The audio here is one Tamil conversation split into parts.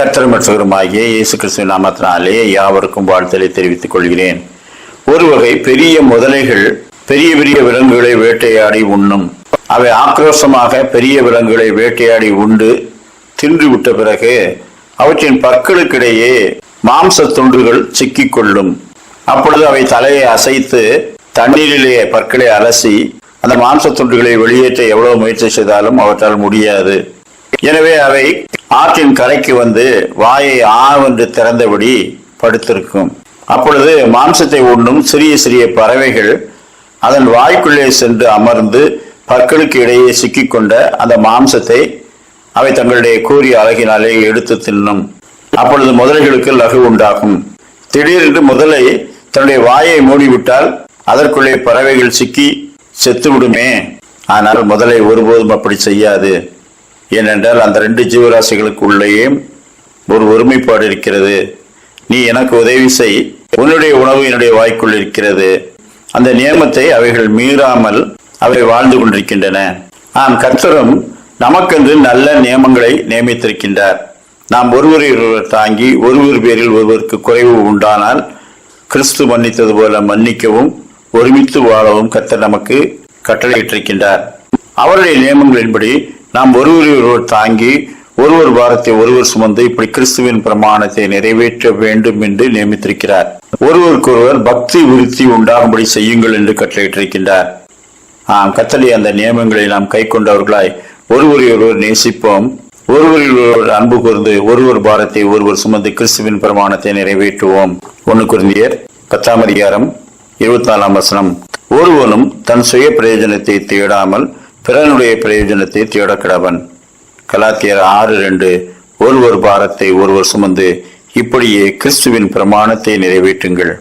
கர்த்தரும் இரட்சகருமாகிய இயேசு கிறிஸ்துவின் நாமத்தினாலே யாவருக்கும் வாழ்த்தலை தெரிவித்துக் கொள்கிறேன். ஒரு வகை பெரிய முதலைகள் பெரிய பெரிய விலங்குகளை வேட்டையாடி உண்ணும். அவை ஆக்ரோஷமாக பெரிய விலங்குகளை வேட்டையாடி உண்டு தின்று விட்ட பிறகு அவற்றின் பற்களுக்கிடையே மாம்ச துண்டுகள் சிக்கிக் கொள்ளும். அப்பொழுது அவை தலையை அசைத்து தண்ணீரிலே பற்களை அலசி அந்த மாம்ச துண்டுகளை வெளியேற்ற எவ்வளவு முயற்சி செய்தாலும் அவற்றால் முடியாது. எனவே அவை ஆற்றின் கரைக்கு வந்து வாயை ஆவென்று திறந்தபடி படுத்திருக்கும். அப்பொழுது மாம்சத்தை உண்ணும் சிறிய சிறிய பறவைகள் அதன் வாய்க்குள்ளே சென்று அமர்ந்து பற்களுக்கு இடையே சிக்கிக்கொண்ட அந்த மாம்சத்தை அவை தங்களுடைய கூறிய அழகினாலே எடுத்து தின்னும். அப்பொழுது முதலைகளுக்கு லகு உண்டாகும். திடீரென்று முதலை தன்னுடைய வாயை மூடிவிட்டால் அதற்குள்ளே பறவைகள் சிக்கி செத்துவிடுமே. ஆனால் முதலை ஒருபோதும் அப்படி செய்யாது. ஏனென்றால் அந்த ரெண்டு ஜீவராசிகளுக்கு உள்ளேயே ஒரு ஒருமைப்பாடு இருக்கிறது. நீ எனக்கு உதவி செய், உன்னுடைய உணவு என்னுடைய வாய்க்குள் இருக்கிறது. அந்த நியமத்தை அவைகள் மீறாமல் அவை வாழ்ந்து கொண்டிருக்கின்றன. கர்த்தரும் நமக்கென்று நல்ல நியமங்களை நியமித்திருக்கின்றார். நாம் ஒருவரை ஒருவர் தாங்கி ஒருவர் பேரில் ஒருவருக்கு குறைவு உண்டானால் கிறிஸ்து மன்னித்தது போல மன்னிக்கவும் ஒருமித்து வாழவும் கர்த்தர் நமக்கு கட்டளையிட்டிருக்கின்றார். அவருடைய நியமங்களின்படி நாம் ஒருவரை ஒருவர் தாங்கி ஒருவர் பாரத்தை ஒருவர் சுமந்து இப்படி கிறிஸ்துவின் பிரமாணத்தை நிறைவேற்ற வேண்டும் என்று நியமித்திருக்கிறார். ஒருவருக்கொருவர் பக்தி விருத்தி உண்டாகும்படி செய்யுங்கள் என்று கட்டளையிட்டிருக்கின்றார். கர்த்தருடைய அந்த நியமங்களை நாம் கை கொண்டவர்களாய் ஒருவரை ஒருவர் நேசிப்போம். ஒருவரில் ஒருவர் அன்பு கூர்ந்து ஒருவர் பாரத்தை ஒருவர் சுமந்து கிறிஸ்துவின் பிரமாணத்தை நிறைவேற்றுவோம். 1 கொரிந்தியர் 10:24 ஒருவனும் தன் சுய பிரயோஜனத்தை தேடாமல் பிறனுடைய பிரயோஜனத்தை தேடக்கடவன். கலாத்தியர் 6:2 ஒருவர் பாரத்தை ஒருவர் சுமந்து இப்படியே கிறிஸ்துவின் பிரமாணத்தை நிறைவேற்றுங்கள்.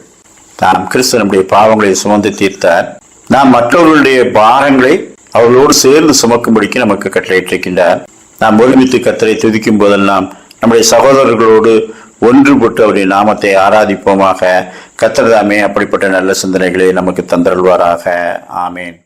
நாம் கிறிஸ்து நம்முடைய பாவங்களை சுமந்து தீர்த்தார். நாம் மற்றவர்களுடைய பாரங்களை அவர்களோடு சேர்ந்து சுமக்கும்படிக்கு நமக்கு கட்டளையிட்டிருக்கின்றார். நாம் ஒருமித்து கர்த்தரை துதிக்கும் போதெல்லாம் நம்முடைய சகோதரர்களோடு ஒன்றுபட்டு அவருடைய நாமத்தை ஆராதிப்போமாக. கர்த்தர் தாமே அப்படிப்பட்ட நல்ல சிந்தனைகளை நமக்கு தந்தருள்வாராக. ஆமேன்.